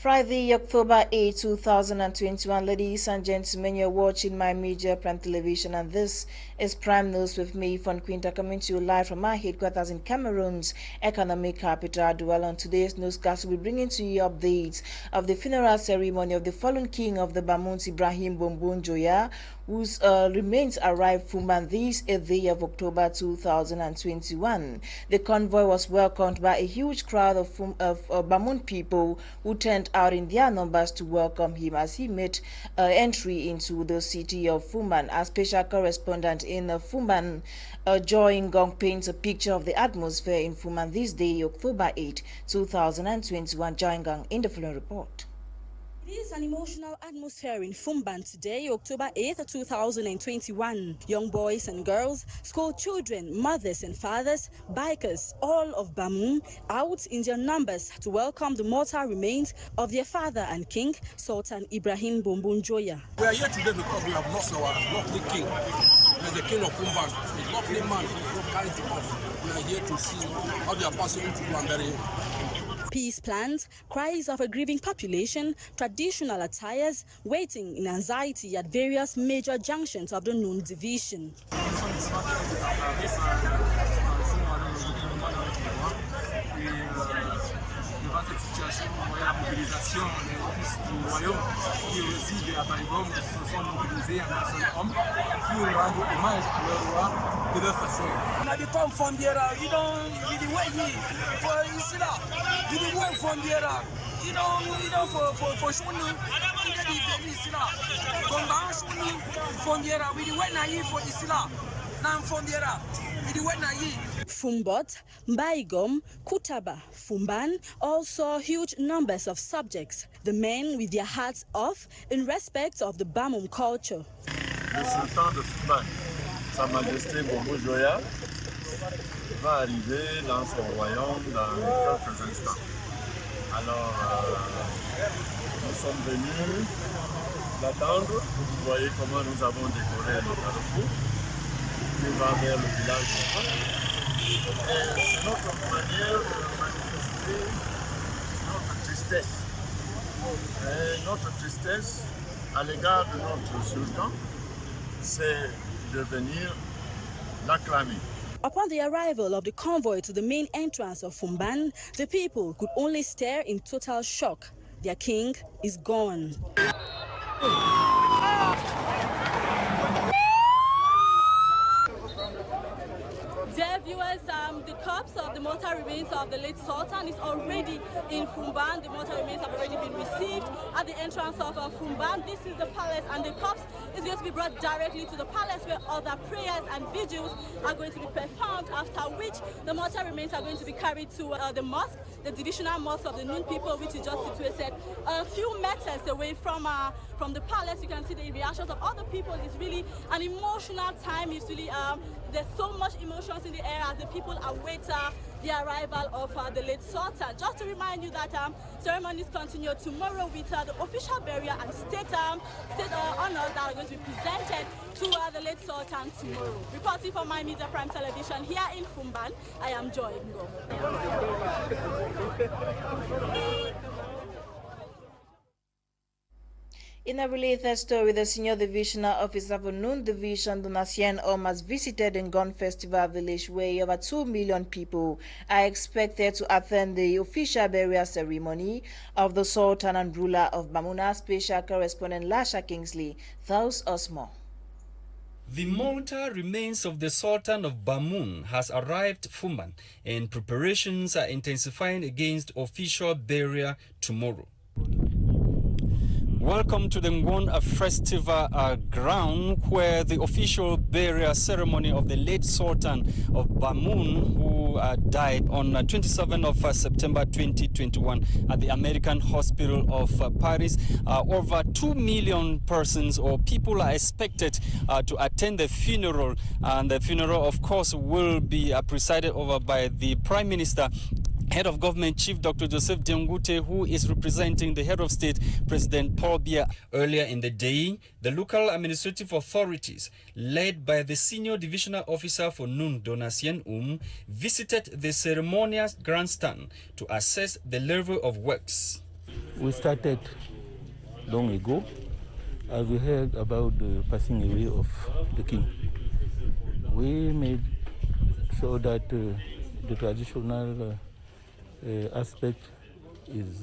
Friday, October 8, 2021. Ladies and gentlemen, you're watching My Media Prime Television, and this is Prime News with me, FON QUINTER, coming to you live from our headquarters in Cameroon's economic capital, Douala. On today's newscast, we'll be bringing to you updates of the funeral ceremony of the fallen king of the Bamoun, Ibrahim Bombon Joya, whose remains arrived Fumban this 8th day of October 2021. The convoy was welcomed by a huge crowd of Bamoun people who turned out in their numbers to welcome him as he made entry into the city of Fumban. Our special correspondent in Fumban, Joy Ngong, paints a picture of the atmosphere in Fumban this day, October 8, 2021. Joy Ngong in the following report. It is an emotional atmosphere in Fumban today, October 8th, 2021. Young boys and girls, school children, mothers and fathers, bikers, all of Bamoun out in their numbers to welcome the mortal remains of their father and king, Sultan Ibrahim Bombon Joya. We are here today because we have lost our lovely king. He is the king of Fumban, a lovely man who carried the earth. We are here to see how they are passing through and burying. Peace plans, cries of a grieving population, traditional attires, waiting in anxiety at various major junctions of the Noun division. Fumbot, Mbaigom, Kutaba, Fumban all saw huge numbers of subjects, the men with their hats off in respect of the Bamoun culture. Le sultan de Fumban, Sa Majesté Bombon Joya, va arriver dans son royaume dans quelques instants. Alors, nous sommes venus l'attendre. Vous voyez comment nous avons décoré le carrefour qui va vers le village. C'est notre manière de manifester notre tristesse. Et notre tristesse à l'égard de notre sultan, c'est de venir l'acclamer. Upon the arrival of the convoy to the main entrance of Fumban, the people could only stare in total shock. Their king is gone. Dear viewers, the corpse of the mortal remains of the late Sultan is already in Fumban. The mortal remains have already been received at the entrance of Fumban. This is the palace, and the corpse is going to be brought directly to the palace where other prayers and vigils are going to be performed, after which the mortal remains are going to be carried to the mosque, the divisional mosque of the Noun people, which is just situated a few meters away from the palace. You can see the reactions of other people. It's really an emotional time. It's really there's so much emotions in the air as the people await the arrival of the late Sultan. Just to remind you that ceremonies continue tomorrow with the official burial and state honors that are going to be presented to the late Sultan tomorrow. Reporting for My Media Prime Television here in Fumban, I am Joy Ngong. In a related story, the senior divisional officer for Noun Division, Donatien Omas, visited Ngon Festival Village, where over 2 million people are expected to attend the official burial ceremony of the Sultan and ruler of Bamuna. Special correspondent Lasha Kingsley tells us more. The mortal remains of the Sultan of Bamoun has arrived Fumban, and preparations are intensifying against official burial tomorrow. Welcome to the Ngon Festival ground, where the official burial ceremony of the late Sultan of Bamoun, who died on 27th of September 2021 at the American Hospital of Paris. Over 2 million persons or people are expected to attend the funeral, and the funeral, of course, will be presided over by the Prime Minister, Head of Government Chief Dr. Joseph Diangute, who is representing the Head of State, President Paul Biya. Earlier in the day, the local administrative authorities, led by the Senior Divisional Officer for Noun, Donatien visited the ceremonial grandstand to assess the level of works. We started long ago as we heard about the passing away of the king. We made sure that the traditional aspect is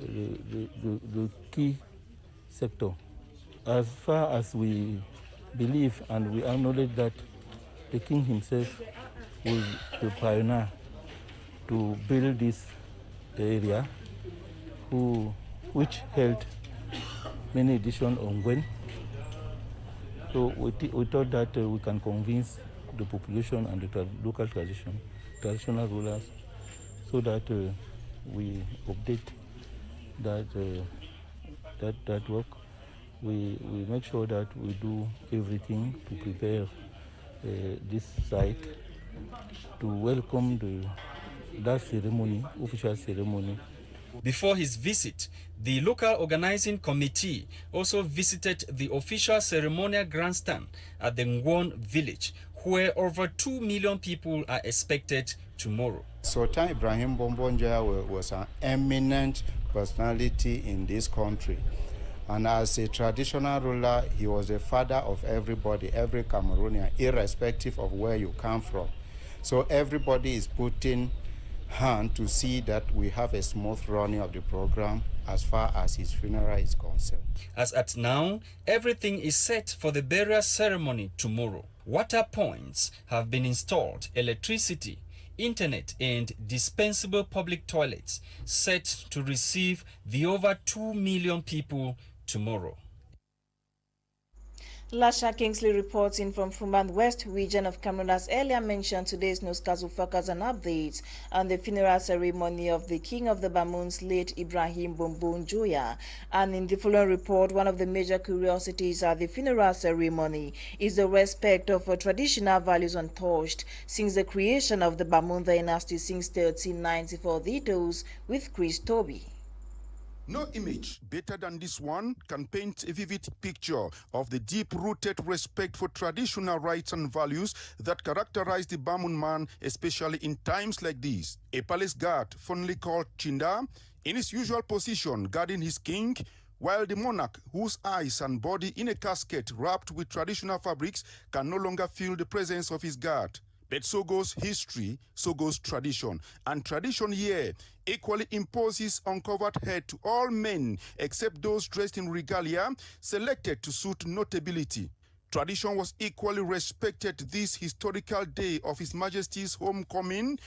the key sector. As far as we believe and we acknowledge that the king himself was the pioneer to build this area, which held many editions on Gwen. So we thought that we can convince the population and the local traditional rulers, so that we update that work. We make sure that we do everything to prepare this site to welcome that ceremony, official ceremony. Before his visit, the local organizing committee also visited the official ceremonial grandstand at the Ngwon village, where over 2 million people are expected tomorrow. Sultan Ibrahim Bombon Njoya was an eminent personality in this country. And as a traditional ruler, he was the father of everybody, every Cameroonian, irrespective of where you come from. So everybody is putting hand to see that we have a smooth running of the program as far as his funeral is concerned. As at now, everything is set for the burial ceremony tomorrow. Water points have been installed, electricity, internet and dispensable public toilets set to receive the over 2 million people tomorrow. Lasha Kingsley reporting from Fumban West region of Cameroon. As earlier mentioned, today's newscast will focus on updates on the funeral ceremony of the King of the Bamoons, late Ibrahim Bombon Njoya. And in the following report, one of the major curiosities at the funeral ceremony is the respect of traditional values untouched since the creation of the Bamoon dynasty since 1394. Details with Chris Toby. No image better than this one can paint a vivid picture of the deep-rooted respect for traditional rights and values that characterize the Bamoon man, especially in times like these. A palace guard, fondly called Chinda, in his usual position guarding his king, while the monarch, whose eyes and body in a casket wrapped with traditional fabrics, can no longer feel the presence of his guard. But so goes history, so goes tradition. And tradition here equally imposes uncovered head to all men except those dressed in regalia selected to suit notability. Tradition was equally respected this historical day of His Majesty's homecoming,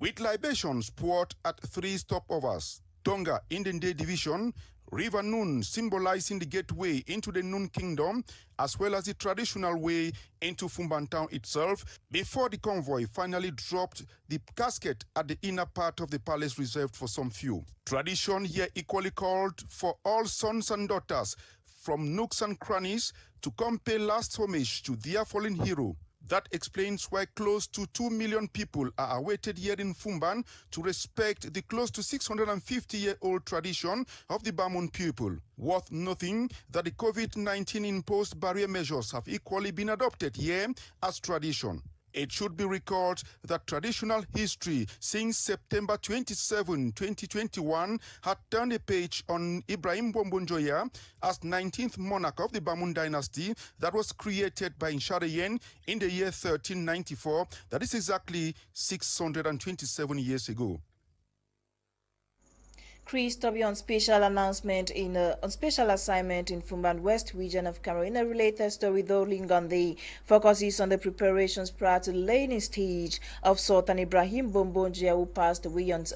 with libations poured at 3 stopovers: Tonga in the Day Division, River Nun symbolizing the gateway into the Nun Kingdom, as well as the traditional way into Fumban town itself, before the convoy finally dropped the casket at the inner part of the palace reserved for some few. Tradition here equally called for all sons and daughters from nooks and crannies to come pay last homage to their fallen hero. That explains why close to 2 million people are awaited here in Fumban to respect the close to 650-year-old tradition of the Bamoon people. Worth noting that the COVID-19 imposed barrier measures have equally been adopted here as tradition. It should be recalled that traditional history since September 27, 2021 had turned a page on Ibrahim Bombon Njoya as 19th monarch of the Bamoon dynasty that was created by Nsharayen in the year 1394. That is exactly 627 years ago. Chris Toby on special announcement on special assignment in Fumban West region of Cameroon. In a related story, though, Lingande focuses on the preparations prior to the laying stage of Sultan Ibrahim Bombon Njoya, who passed away on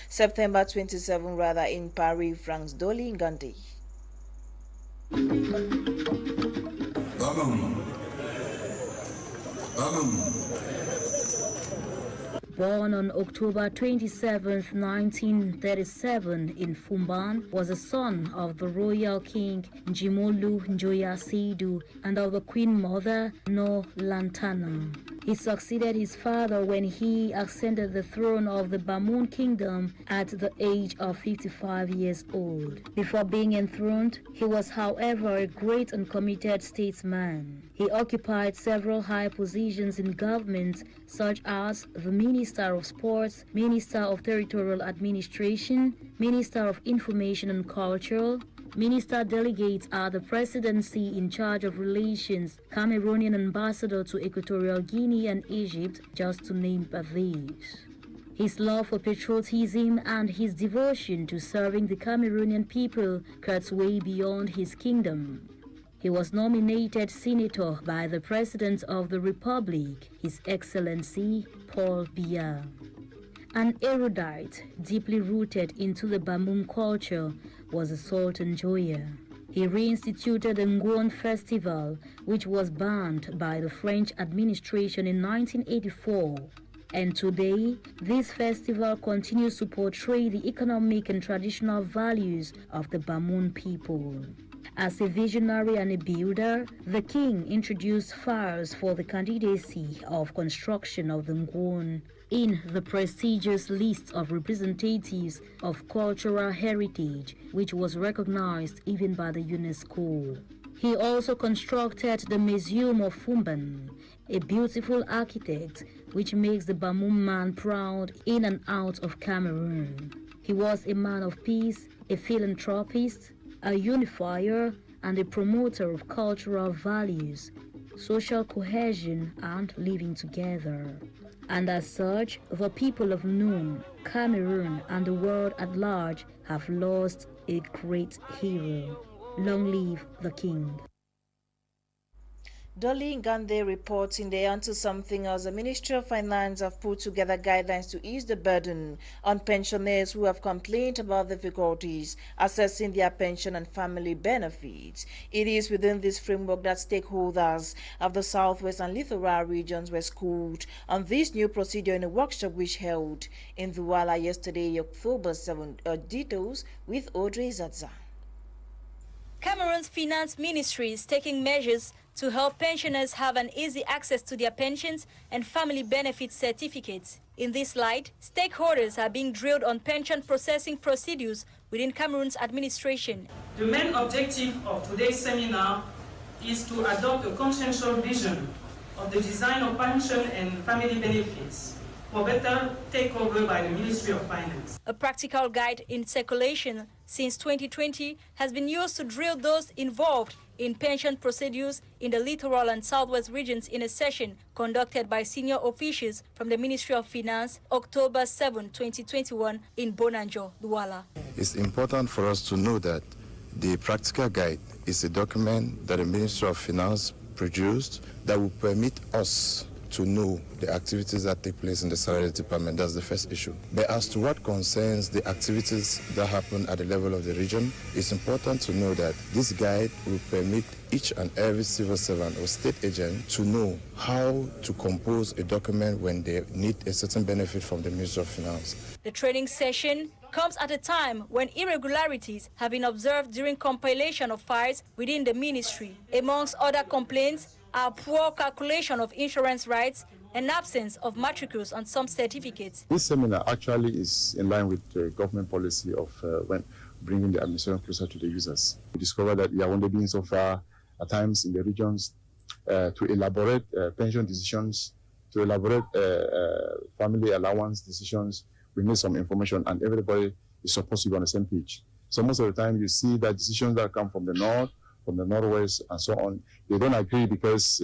September 27 rather in Paris, France. Lingande. Born on October 27, 1937 in Fumban, was the son of the royal king Njimolu Njoya Seidu and of the queen mother No Lantana. He succeeded his father when he ascended the throne of the Bamoun Kingdom at the age of 55 years old. Before being enthroned, he was, however, a great and committed statesman. He occupied several high positions in government, such as the Minister of Sports, Minister of Territorial Administration, Minister of Information and Culture, Minister Delegate at the Presidency in charge of relations, Cameroonian Ambassador to Equatorial Guinea and Egypt, just to name but these. His love for patriotism and his devotion to serving the Cameroonian people cuts way beyond his kingdom. He was nominated senator by the President of the Republic, His Excellency Paul Biya. An erudite, deeply rooted into the Bamoun culture, was a Sultan Joya. He reinstituted the Ngwon Festival, which was banned by the French administration in 1984. And today, this festival continues to portray the economic and traditional values of the Bamoun people. As a visionary and a builder, the king introduced files for the candidacy of construction of the Ngwon in the prestigious list of representatives of cultural heritage, which was recognized even by the UNESCO. He also constructed the Museum of Fumban, a beautiful architect which makes the Bamoun man proud in and out of Cameroon. He was a man of peace, a philanthropist, a unifier, and a promoter of cultural values, social cohesion, and living together. And as such, the people of Noun, Cameroon, and the world at large have lost a great hero. Long live the king. Dolly Ngande reporting they onto something else. The Ministry of Finance have put together guidelines to ease the burden on pensioners who have complained about difficulties assessing their pension and family benefits. It is within this framework that stakeholders of the Southwest and Littoral regions were schooled on this new procedure in a workshop which held in Douala yesterday, October 7. Details with Audrey Zadza. Cameroon's Finance Ministry is taking measures to help pensioners have an easy access to their pensions and family benefit certificates. In this light, stakeholders are being drilled on pension processing procedures within Cameroon's administration. The main objective of today's seminar is to adopt a consensual vision of the design of pension and family benefits for better takeover by the Ministry of Finance. A practical guide in circulation since 2020 has been used to drill those involved in pension procedures in the littoral and southwest regions in a session conducted by senior officials from the Ministry of Finance, October 7, 2021 in Bonanjo, Douala. It's important for us to know that the practical guide is a document that the Ministry of Finance produced that will permit us to know the activities that take place in the salary department. That's the first issue. But as to what concerns the activities that happen at the level of the region, it's important to know that this guide will permit each and every civil servant or state agent to know how to compose a document when they need a certain benefit from the Ministry of Finance. The training session comes at a time when irregularities have been observed during compilation of files within the ministry. Amongst other complaints are poor calculation of insurance rights and absence of matricles on some certificates. This seminar actually is in line with the government policy of when bringing the administration closer to the users. We discovered that Yaoundé being so far at times in the regions to elaborate pension decisions, to elaborate family allowance decisions, we need some information, and everybody is supposed to be on the same page. So most of the time you see that decisions that come from the north, from the northwest, and so on, they don't agree because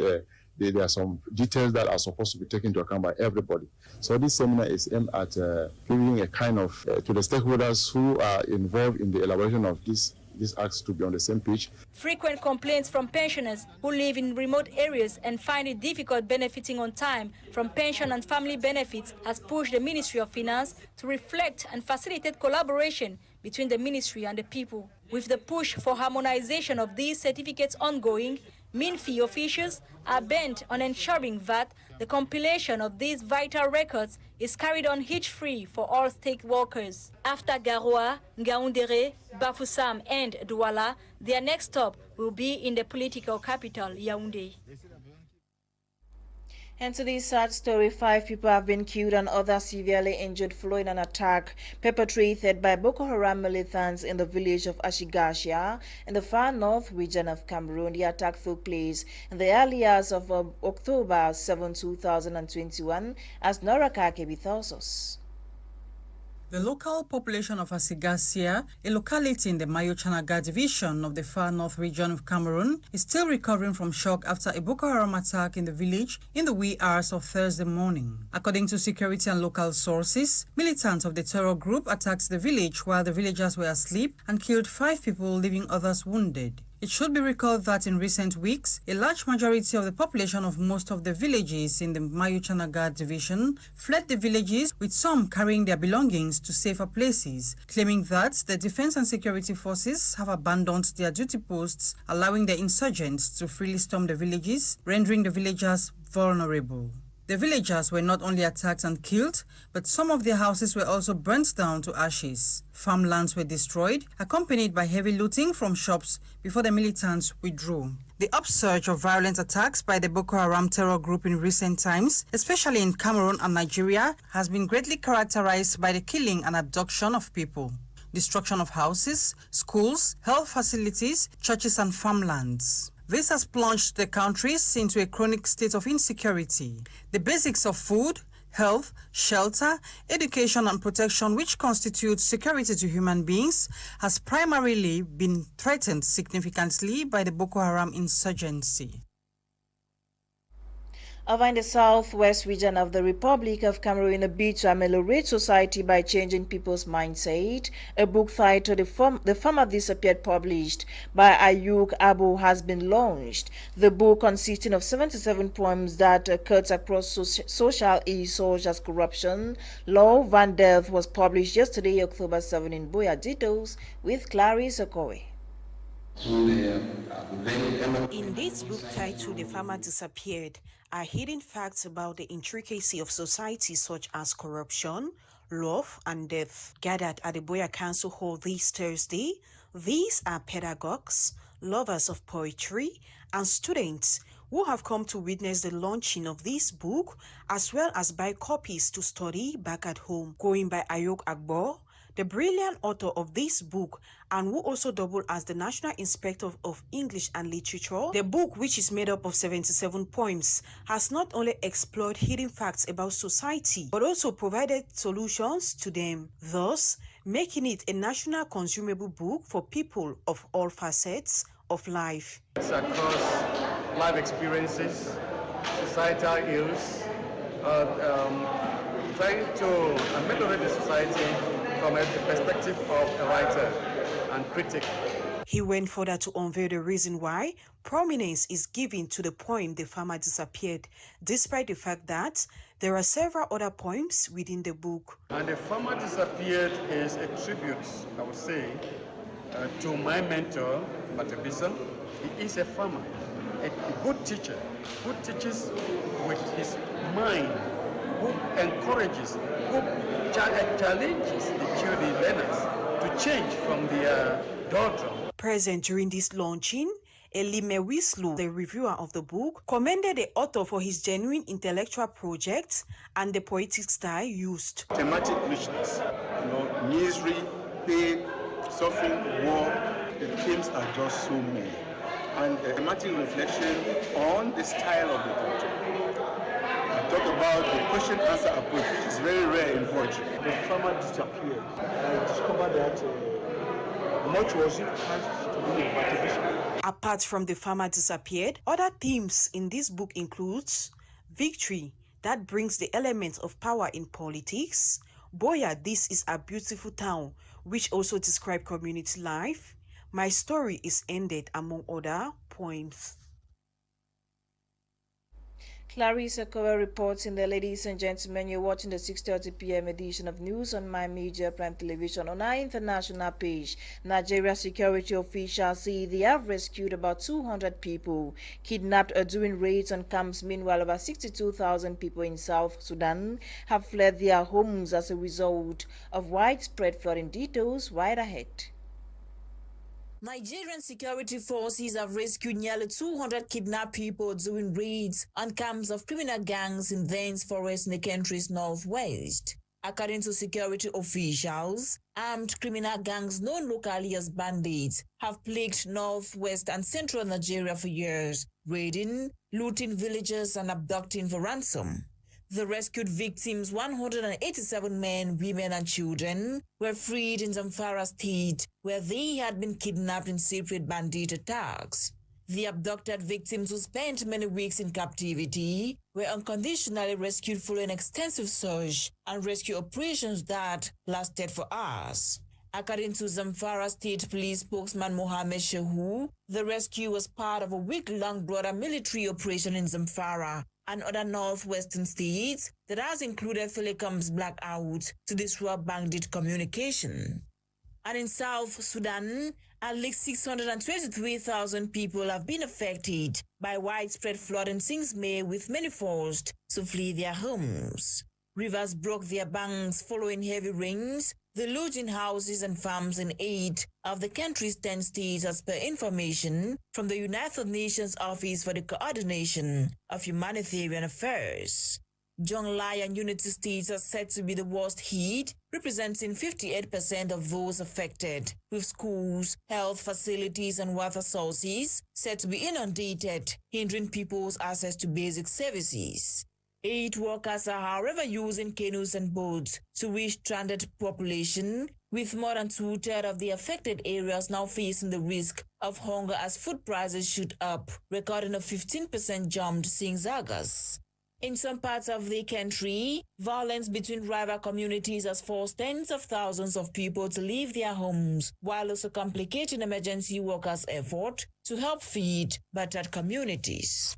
there are some details that are supposed to be taken into account by everybody. So this seminar is aimed at giving a kind of to the stakeholders who are involved in the elaboration of these acts to be on the same page. Frequent complaints from pensioners who live in remote areas and find it difficult benefiting on time from pension and family benefits has pushed the Ministry of Finance to reflect and facilitate collaboration between the ministry and the people. With the push for harmonization of these certificates ongoing, MINFI officials are bent on ensuring that the compilation of these vital records is carried on hitch-free for all state workers. After Garoua, Ngaoundéré, Bafoussam and Douala, their next stop will be in the political capital, Yaoundé. And to this sad story, 5 people have been killed and others severely injured following an attack perpetrated by Boko Haram militants in the village of Ashigashia in the far north region of Cameroon. The attack took place in the early hours of October 7, 2021, as Nora Kakebi tells us. The local population of Asigasia, a locality in the Mayo-Chanaga division of the far north region of Cameroon, is still recovering from shock after a Boko Haram attack in the village in the wee hours of Thursday morning. According to security and local sources, militants of the terror group attacked the village while the villagers were asleep and killed 5 people, leaving others wounded. It should be recalled that in recent weeks, a large majority of the population of most of the villages in the Mayo-Chanaga division fled the villages, with some carrying their belongings to safer places, claiming that the defense and security forces have abandoned their duty posts, allowing the insurgents to freely storm the villages, rendering the villagers vulnerable. The villagers were not only attacked and killed, but some of their houses were also burnt down to ashes. Farmlands were destroyed, accompanied by heavy looting from shops before the militants withdrew. The upsurge of violent attacks by the Boko Haram terror group in recent times, especially in Cameroon and Nigeria, has been greatly characterized by the killing and abduction of people, destruction of houses, schools, health facilities, churches and farmlands. This has plunged the countries into a chronic state of insecurity. The basics of food, health, shelter, education and protection, which constitutes security to human beings, has primarily been threatened significantly by the Boko Haram insurgency. Over in the southwest region of the Republic of Cameroon, a bid to ameliorate society by changing people's mindset, a book titled The Farmer Disappeared, published by Ayuk Abu, has been launched. The book, consisting of 77 poems that cuts across social issues such as corruption, love, and death, was published yesterday, October 7, in Boya. Details with Clarice Okowe. In this book titled The Farmer Disappeared are hidden facts about the intricacy of society such as corruption, love, and death. Gathered at the Boya Council Hall this Thursday, these are pedagogues, lovers of poetry, and students who have come to witness the launching of this book, as well as buy copies to study back at home. Going by Ayok Agbo, the brilliant author of this book, and who also doubled as the National Inspector of English and Literature, the book, which is made up of 77 poems, has not only explored hidden facts about society, but also provided solutions to them, thus making it a national consumable book for people of all facets of life. It's across life experiences, societal ills, trying to ameliorate the society from the perspective of a writer and critic. He went further to unveil the reason why prominence is given to the poem The Farmer Disappeared, despite the fact that there are several other poems within the book. And The Farmer Disappeared is a tribute, I would say, to my mentor, Matebisa. He is a farmer, a good teacher, who teaches with his mind, who encourages, who challenges the learners to change from the doldrum. Present during this launching, Elime Wislu, the reviewer of the book, commended the author for his genuine intellectual project and the poetic style used. Thematic richness, misery, pain, suffering, war, the themes are just so many. And a thematic reflection on the style of the culture. Talk about the question-answer approach, which is very rare in poetry. The Farmer Disappeared. I discovered that much was it has to do with motivation. Apart from The Farmer Disappeared, other themes in this book includes victory, that brings the elements of power in politics, Boya, this is a beautiful town, which also describe community life, my story is ended, among other poems. Clarissa Kowa reports in there. Ladies and gentlemen, you're watching the 6:30 p.m. edition of News on My Media Prime Television. On our international page, Nigeria security officials say they have rescued about 200 people kidnapped or doing raids on camps. Meanwhile, over 62,000 people in South Sudan have fled their homes as a result of widespread flooding. Details right ahead. Nigerian security forces have rescued nearly 200 kidnapped people during raids on camps of criminal gangs in dense forests in the country's northwest. According to security officials, armed criminal gangs known locally as bandits have plagued northwest and central Nigeria for years, raiding, looting villages and abducting for ransom. The rescued victims, 187 men, women and children, were freed in Zamfara state, where they had been kidnapped in separate bandit attacks. The abducted victims, who spent many weeks in captivity, were unconditionally rescued following extensive search and rescue operations that lasted for hours. According to Zamfara State Police spokesman Mohammed Shehu, the rescue was part of a week-long broader military operation in Zamfara and other northwestern states that has included telecoms blackout to disrupt bandit communication. And in South Sudan, at least 623,000 people have been affected by widespread flooding since May, with many forced to flee their homes. Rivers broke their banks following heavy rains, deluging houses and farms in 8 of the country's 10 states, as per information from the United Nations Office for the Coordination of Humanitarian Affairs. Jonglai and Unity states are said to be the worst hit, representing 58% of those affected, with schools, health facilities and water sources said to be inundated, hindering people's access to basic services. Aid workers are, however, using canoes and boats to reach stranded population, with more than 2/3 of the affected areas now facing the risk of hunger as food prices shoot up, recording a 15% jump since August. In some parts of the country, violence between rival communities has forced tens of thousands of people to leave their homes, while also complicating emergency workers' effort to help feed battered communities.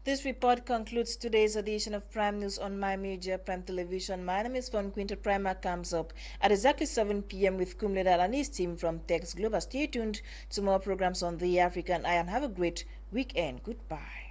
This report concludes today's edition of Prime News on My Media Prime Television. My name is FON QUINTER. Primer comes up at exactly 7 p.m. with Kumledal and his team from Tex Global. Stay tuned to more programs on the African Eye and have a great weekend. Goodbye.